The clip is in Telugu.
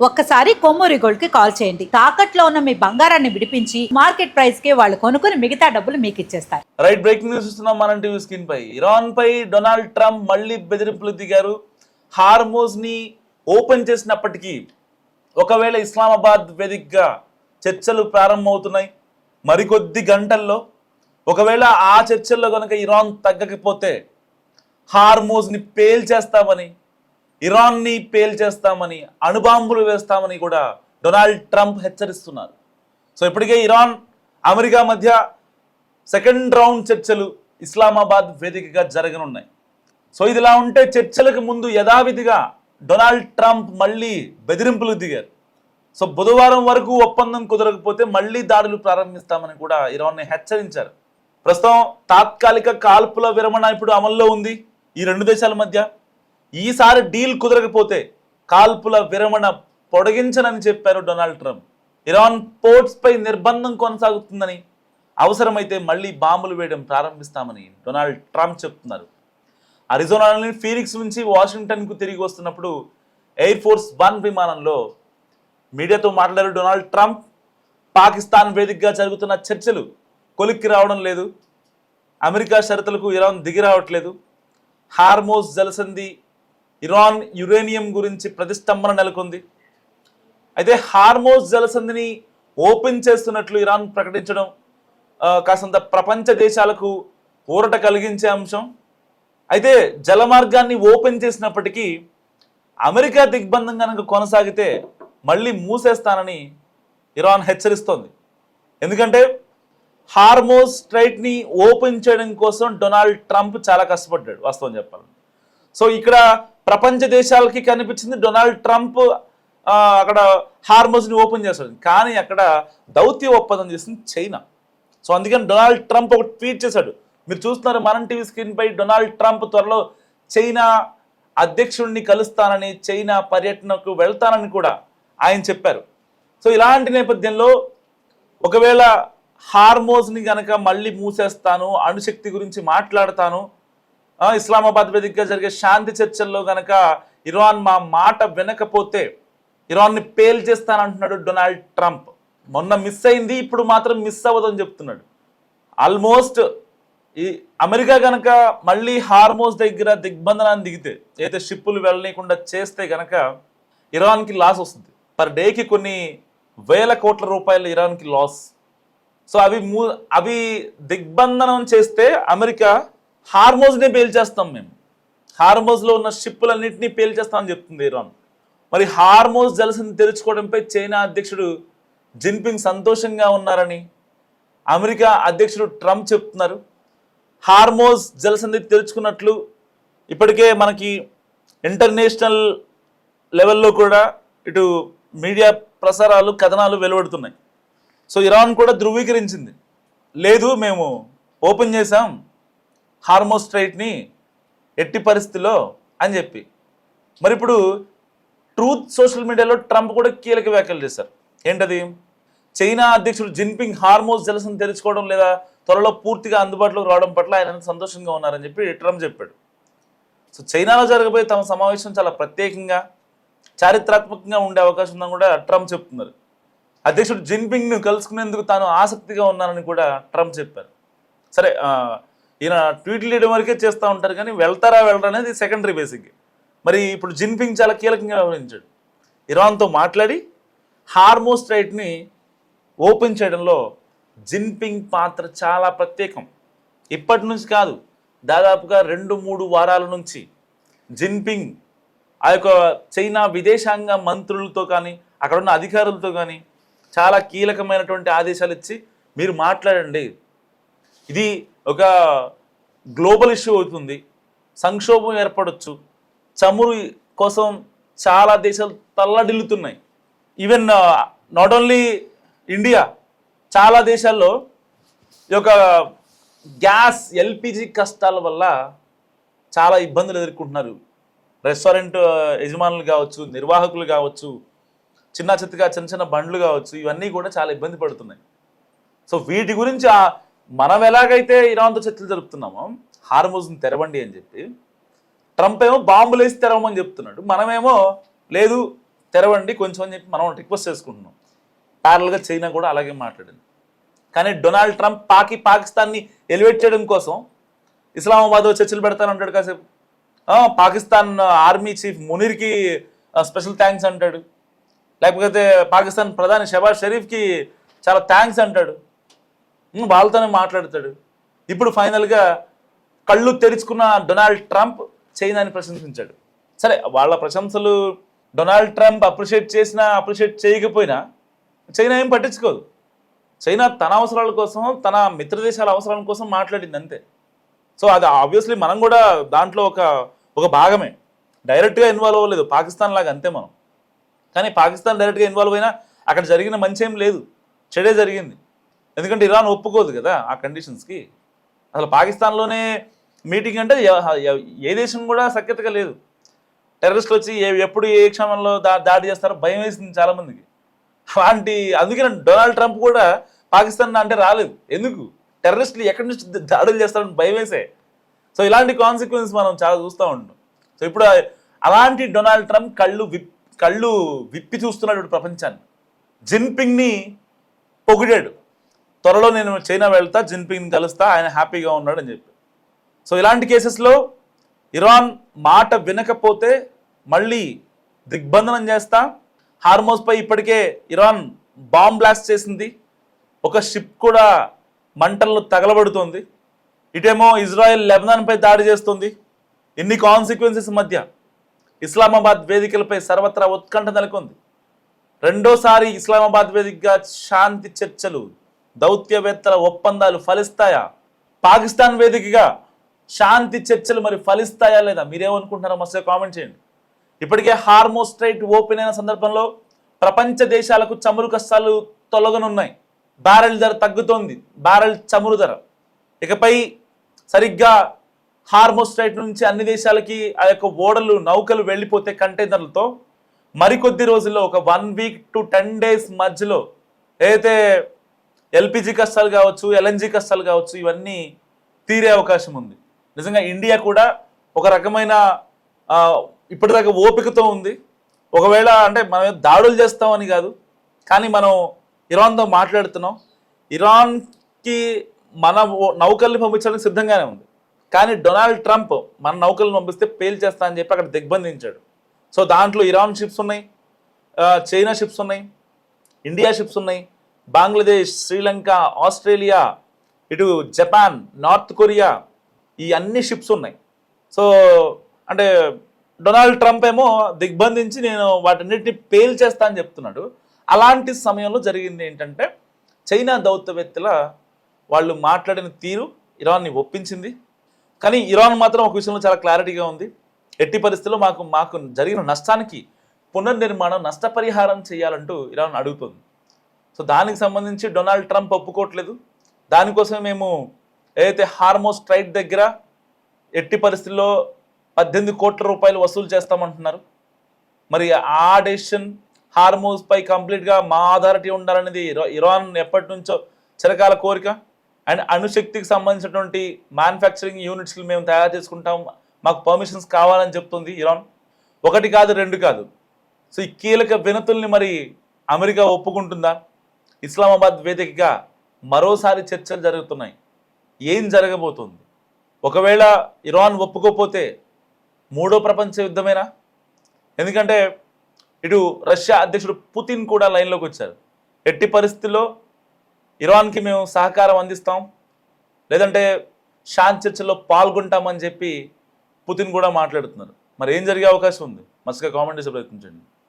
ఒక్కసారి కొమ్మూరి గోల్డ్ కి కాల్ చేయండి. తాకట్లో ఉన్న మీ బంగారాన్ని విడిపించి మార్కెట్ ప్రైస్ కి వాళ్ళు కొనుక్కుని మిగతా డబ్బులు మీకు ఇచ్చేస్తారు. రైట్, బ్రేకింగ్ న్యూస్ చూస్తున్నాం మనం టీవీ స్క్రీన్ పై. ఇరాన్ పై డొనాల్డ్ ట్రంప్ మళ్ళీ బెదిరింపులు దిగారు. హార్మోజ్ ని ఓపెన్ చేసినప్పటికీ ఒకవేళ ఇస్లామాబాద్ వేదికగా చర్చలు ప్రారంభమవుతున్నాయి. మరికొద్ది గంటల్లో ఒకవేళ ఆ చర్చల్లో కనుక ఇరాన్ తగ్గకపోతే హార్మోజ్ ని పేల్చేస్తామని, ఇరాన్ని పేల్చేస్తామని, అణుబాంబులు వేస్తామని కూడా డొనాల్డ్ ట్రంప్ హెచ్చరిస్తున్నారు. సో ఇప్పటికే ఇరాన్ అమెరికా మధ్య సెకండ్ రౌండ్ చర్చలు ఇస్లామాబాద్ వేదికగా జరగనున్నాయి. సో ఇదిలా ఉంటే చర్చలకు ముందు యథావిధిగా డొనాల్డ్ ట్రంప్ మళ్ళీ బెదిరింపులు దిగారు. సో బుధవారం వరకు ఒప్పందం కుదరకపోతే మళ్ళీ దాడులు ప్రారంభిస్తామని కూడా ఇరాన్ని హెచ్చరించారు. ప్రస్తుతం తాత్కాలిక కాల్పుల విరమణ ఇప్పుడు అమల్లో ఉంది ఈ రెండు దేశాల మధ్య. ఈసారి డీల్ కుదరకపోతే కాల్పుల విరమణ పొడిగించనని చెప్పారు డొనాల్డ్ ట్రంప్. ఇరాన్ పోర్ట్స్ పై నిర్బంధం కొనసాగుతుందని, అవసరమైతే మళ్ళీ బాంబులు వేయడం ప్రారంభిస్తామని డొనాల్డ్ ట్రంప్ చెప్తున్నారు. అరిజోనాలోని ఫీనిక్స్ నుంచి వాషింగ్టన్కు తిరిగి వస్తున్నప్పుడు ఎయిర్ ఫోర్స్ 1 విమానంలో మీడియాతో మాట్లాడారు డొనాల్డ్ ట్రంప్. పాకిస్తాన్ వేదికగా జరుగుతున్న చర్చలు కొలిక్కి రావడం లేదు, అమెరికా షరతులకు ఇరాన్ దిగి రావట్లేదు, హార్మోజ్ జలసంధి, ఇరాన్ యురేనియం గురించి ప్రతిష్టంభన నెలకొంది. అయితే హార్మోజ్ జలసంధిని ఓపెన్ చేస్తున్నట్లు ఇరాన్ ప్రకటించడం కాసంత ప్రపంచ దేశాలకు ఊరట కలిగించే అంశం. అయితే జలమార్గాన్ని ఓపెన్ చేసినప్పటికీ అమెరికా దిగ్బంధం కనుక కొనసాగితే మళ్ళీ మూసేస్తానని ఇరాన్ హెచ్చరిస్తోంది. ఎందుకంటే హార్మోజ్ స్ట్రైట్ని ఓపెన్ చేయడం కోసం డొనాల్డ్ ట్రంప్ చాలా కష్టపడ్డాడు వాస్తవం చెప్పాలి. సో ఇక్కడ ప్రపంచ దేశాలకి కనిపించింది డొనాల్డ్ ట్రంప్ అక్కడ హార్మోజ్ని ఓపెన్ చేస్తాడు, కానీ అక్కడ దౌత్య ఒప్పందం చేసింది చైనా. సో అందుకని డొనాల్డ్ ట్రంప్ ఒక ట్వీట్ చేశాడు. మీరు చూస్తున్నారు మనం టీవీ స్క్రీన్ పై. డొనాల్డ్ ట్రంప్ త్వరలో చైనా అధ్యక్షుడిని కలుస్తానని, చైనా పర్యటనకు వెళ్తానని కూడా ఆయన చెప్పారు. సో ఇలాంటి నేపథ్యంలో ఒకవేళ హార్మోజ్ని కనుక మళ్ళీ మూసేస్తాను, అణుశక్తి గురించి మాట్లాడతాను, ఇస్లామాబాద్ వేదికగా జరిగే శాంతి చర్చల్లో కనుక ఇరాన్ మా మాట వినకపోతే ఇరాన్ని పేల్చేస్తానంటున్నాడు డొనాల్డ్ ట్రంప్. మొన్న మిస్ అయింది, ఇప్పుడు మాత్రం మిస్ అవ్వదని చెప్తున్నాడు. ఆల్మోస్ట్ ఈ అమెరికా కనుక మళ్ళీ హార్మోజ్ దగ్గర దిగ్బంధనాన్ని దిగితే, అయితే షిప్పులు వెళ్ళనీయకుండా చేస్తే కనుక ఇరాన్కి లాస్ వస్తుంది. పర్ డేకి కొన్ని వేల కోట్ల రూపాయలు ఇరాన్కి లాస్. సో అవి దిగ్బంధనం చేస్తే అమెరికా హార్మోజ్నే పేల్చేస్తాం, మేము హార్మోజ్లో ఉన్న షిప్పులన్నింటినీ పేల్చేస్తామని చెప్తుంది ఇరాన్. మరి హార్మోజ్ జలసంధి తెరుచుకోవడంపై చైనా అధ్యక్షుడు జిన్పింగ్ సంతోషంగా ఉన్నారని అమెరికా అధ్యక్షుడు ట్రంప్ చెప్తున్నారు. హార్మోజ్ జలసంధి తెరుచుకున్నట్లు ఇప్పటికే మనకి ఇంటర్నేషనల్ లెవెల్లో కూడా ఇటు మీడియా ప్రసారాలు, కథనాలు వెలువడుతున్నాయి. సో ఇరాన్ కూడా ధృవీకరించింది, లేదు మేము ఓపెన్ చేసాం హార్మోజ్ స్ట్రైట్ని ఎట్టి పరిస్థితిలో అని చెప్పి. మరి ఇప్పుడు ట్రూత్ సోషల్ మీడియాలో ట్రంప్ కూడా కీలక వ్యాఖ్యలు చేశారు. ఏంటది? చైనా అధ్యక్షుడు జిన్పింగ్ హార్మోజ్ జలసంధి తెరుచుకోవడం లేదా త్వరలో పూర్తిగా అందుబాటులోకి రావడం పట్ల ఆయన సంతోషంగా ఉన్నారని చెప్పి ట్రంప్ చెప్పాడు. సో చైనాలో జరగబోయే తమ సమావేశం చాలా ప్రత్యేకంగా, చారిత్రాత్మకంగా ఉండే అవకాశం ఉందని కూడా ట్రంప్ చెప్తున్నారు. అధ్యక్షుడు జిన్పింగ్ను కలుసుకునేందుకు తాను ఆసక్తిగా ఉన్నానని కూడా ట్రంప్ చెప్పారు. సరే, ఈయన ట్వీట్లు చేయడం వరకే చేస్తూ ఉంటారు, కానీ వెళ్తారా వెళ్ళరా అనేది సెకండరీ బేసిక్. మరి ఇప్పుడు జిన్పింగ్ చాలా కీలకంగా వ్యవహరించాడు. ఇరాన్తో మాట్లాడి హార్మోజ్ స్ట్రైట్ని ఓపెన్ చేయడంలో జిన్పింగ్ పాత్ర చాలా ప్రత్యేకం. ఇప్పటి నుంచి కాదు, దాదాపుగా 2-3 వారాల నుంచి జిన్పింగ్ ఆ యొక్క చైనా విదేశాంగ మంత్రులతో కానీ, అక్కడ ఉన్న అధికారులతో కానీ చాలా కీలకమైనటువంటి ఆదేశాలు ఇచ్చి, మీరు మాట్లాడండి, ఇది ఒక గ్లోబల్ ఇష్యూ అవుతుంది, సంక్షోభం ఏర్పడవచ్చు, చమురు కోసం చాలా దేశాలు తల్లడిల్లుతున్నాయి. ఈవెన్ నాట్ ఓన్లీ ఇండియా, చాలా దేశాల్లో ఈ యొక్క గ్యాస్ ఎల్పిజి కష్టాల వల్ల చాలా ఇబ్బందులు ఎదుర్కొంటున్నారు. రెస్టారెంట్ యజమానులు కావచ్చు, నిర్వాహకులు కావచ్చు, చిన్న చిన్న బండ్లు కావచ్చు, ఇవన్నీ కూడా చాలా ఇబ్బంది పడుతున్నాయి. సో వీటి గురించి మనం ఎలాగైతే ఇరాన్తో చర్చలు జరుపుతున్నామో హార్మోజ్ని తెరవండి అని చెప్పి, ట్రంప్ ఏమో బాంబులు వేసి తెరవమని చెప్తున్నాడు, మనమేమో లేదు తెరవండి కొంచెం అని చెప్పి మనం రిక్వెస్ట్ చేసుకుంటున్నాం. ప్యారల్గా చైనా కూడా అలాగే మాట్లాడింది. కానీ డొనాల్డ్ ట్రంప్ పాకిస్తాన్ని ఎలివేట్ చేయడం కోసం ఇస్లామాబాద్లో చర్చలు పెడతానంటాడు కాసేపు. పాకిస్తాన్ ఆర్మీ చీఫ్ మునీర్కి స్పెషల్ థ్యాంక్స్ అంటాడు, లేకపోతే పాకిస్తాన్ ప్రధాని షెబాజ్ షరీఫ్కి చాలా థ్యాంక్స్ అంటాడు, వాళ్ళతోనే మాట్లాడతాడు. ఇప్పుడు ఫైనల్గా కళ్ళు తెరుచుకున్న డొనాల్డ్ ట్రంప్ చైనాని ప్రశంసించాడు. సరే, వాళ్ళ ప్రశంసలు డొనాల్డ్ ట్రంప్ అప్రిషియేట్ చేసినా అప్రిషియేట్ చేయకపోయినా చైనా ఏం పట్టించుకోదు. చైనా తన అవసరాల కోసం, తన మిత్ర దేశాల అవసరాల కోసం మాట్లాడింది అంతే. సో అది ఆబ్వియస్లీ మనం కూడా దాంట్లో ఒక భాగమే. డైరెక్ట్గా ఇన్వాల్వ్ అవ్వలేదు పాకిస్తాన్ లాగా, అంతే మనం. కానీ పాకిస్తాన్ డైరెక్ట్గా ఇన్వాల్వ్ అయినా అక్కడ జరిగిన మంచి ఏం లేదు, చెడే జరిగింది. ఎందుకంటే ఇరాన్ ఒప్పుకోదు కదా ఆ కండిషన్స్కి. అసలు పాకిస్తాన్లోనే మీటింగ్ అంటే ఏ దేశం కూడా సఖ్యతగా లేదు. టెర్రరిస్టులు వచ్చి ఎప్పుడు ఏ క్షణంలో దాడి చేస్తారో భయం వేసింది చాలామందికి. అందుకే డొనాల్డ్ ట్రంప్ కూడా పాకిస్తాన్ అంటే రాలేదు. ఎందుకు? టెర్రరిస్టులు ఎక్కడి నుంచి దాడులు చేస్తారని భయం వేసే. సో ఇలాంటి కాన్సిక్వెన్స్ మనం చాలా చూస్తూ ఉంటాం. సో ఇప్పుడు అలాంటి డొనాల్డ్ ట్రంప్ కళ్ళు విప్పి చూస్తున్నాడు ప్రపంచాన్ని. జిన్పింగ్ని పొగిడాడు. త్వరలో నేను చైనా వెళ్తా, జిన్పింగ్ని కలుస్తా, ఆయన హ్యాపీగా ఉన్నాడు అని చెప్పి. సో ఇలాంటి కేసెస్లో ఇరాన్ మాట వినకపోతే మళ్ళీ దిగ్బంధనం చేస్తా. హార్మోస్పై ఇప్పటికే ఇరాన్ బాంబ్ బ్లాస్ట్ చేసింది. ఒక షిప్ కూడా మంటల్లో తగలబడుతోంది. ఇటేమో ఇజ్రాయెల్ లెబనాన్పై దాడి చేస్తుంది. ఇన్ని కాన్సిక్వెన్సెస్ మధ్య ఇస్లామాబాద్ వేదికలపై సర్వత్రా ఉత్కంఠ నెలకొంది. రెండోసారి ఇస్లామాబాద్ వేదికగా శాంతి చర్చలు, దౌత్యవేత్తల ఒప్పందాలు ఫలిస్తాయా? పాకిస్తాన్ వేదికగా శాంతి చర్చలు మరి ఫలిస్తాయా లేదా? మీరేమనుకుంటున్నారో మస్తు కామెంట్ చేయండి. ఇప్పటికే హార్మోస్ స్ట్రైట్ ఓపెన్ అయిన సందర్భంలో ప్రపంచ దేశాలకు చమురు కష్టాలు తొలగనున్నాయి. బ్యారెల్ ధర తగ్గుతోంది, బ్యారెల్ చమురు ధర. ఇకపై సరిగ్గా హార్మోస్ స్ట్రైట్ నుంచి అన్ని దేశాలకి ఆ యొక్క ఓడలు, నౌకలు వెళ్ళిపోతే కంటైనర్లతో మరికొద్ది రోజుల్లో ఒక 1 వీక్ to 10 days మధ్యలో ఏదైతే ఎల్పిజి కష్టాలు కావచ్చు, ఎల్ఎన్జి కష్టాలు కావచ్చు, ఇవన్నీ తీరే అవకాశం ఉంది. నిజంగా ఇండియా కూడా ఒక రకమైన ఇప్పటిదాకా ఓపికతో ఉంది. ఒకవేళ అంటే మనం దాడులు చేస్తామని కాదు, కానీ మనం ఇరాన్తో మాట్లాడుతున్నాం. ఇరాన్కి మన నౌకల్ని పంపించడానికి సిద్ధంగానే ఉంది. కానీ డొనాల్డ్ ట్రంప్ మన నౌకలను పంపిస్తే పేల్చేస్తా అని చెప్పి అక్కడ దిగ్బంధించాడు. సో దాంట్లో ఇరాన్ షిప్స్ ఉన్నాయి, చైనా షిప్స్ ఉన్నాయి, ఇండియా షిప్స్ ఉన్నాయి, బంగ్లాదేశ్, శ్రీలంక, ఆస్ట్రేలియా, ఇటు జపాన్, నార్త్ కొరియా, ఈ అన్ని షిప్స్ ఉన్నాయి. సో అంటే డొనాల్డ్ ట్రంప్ ఏమో దిగ్బంధించి నేను వాటన్నిటిని పేల్చేస్తా అని చెప్తున్నాడు. అలాంటి సమయంలో జరిగింది ఏంటంటే చైనా దౌత్యవేత్తల వాళ్ళు మాట్లాడిన తీరు ఇరాన్ని ఒప్పించింది. కానీ ఇరాన్ మాత్రం ఒక విషయంలో చాలా క్లారిటీగా ఉంది. ఎట్టి పరిస్థితుల్లో మాకు జరిగిన నష్టానికి పునర్నిర్మాణం, నష్టపరిహారం చేయాలంటూ ఇరాన్ అడుగుతుంది. సో దానికి సంబంధించి డొనాల్డ్ ట్రంప్ ఒప్పుకోవట్లేదు. దానికోసమే మేము ఏదైతే హార్మోస్ స్ట్రైట్ దగ్గర ఎట్టి పరిస్థితుల్లో 18 కోట్ల రూపాయలు వసూలు చేస్తామంటున్నారు. మరి ఆ డెసిషన్ హార్మోస్ పై కంప్లీట్గా మా అథారిటీ ఉండాలనేది ఇరాన్ ఎప్పటి నుంచో చిరకాల కోరిక. అండ్ అణుశక్తికి సంబంధించినటువంటి మ్యానుఫ్యాక్చరింగ్ యూనిట్స్లు మేము తయారు చేసుకుంటాం, మాకు పర్మిషన్స్ కావాలని చెప్తుంది ఇరాన్. 1 కాదు 2 కాదు. సో ఈ కీలక వినతుల్ని మరి అమెరికా ఒప్పుకుంటుందా? ఇస్లామాబాద్ వేదికగా మరోసారి చర్చలు జరుగుతున్నాయి. ఏం జరగబోతుంది? ఒకవేళ ఇరాన్ ఒప్పుకోకపోతే 3వ ప్రపంచ యుద్ధమేనా? ఎందుకంటే ఇటు రష్యా అధ్యక్షుడు పుతిన్ కూడా లైన్లోకి వచ్చారు. ఎట్టి పరిస్థితుల్లో ఇరాన్కి మేము సహకారం అందిస్తాం, లేదంటే శాంతి చర్చల్లో పాల్గొంటామని చెప్పి పుతిన్ కూడా మాట్లాడుతున్నారు. మరి ఏం జరిగే అవకాశం ఉంది? మస్తుగా కామెంట్ చేసే ప్రయత్నించండి.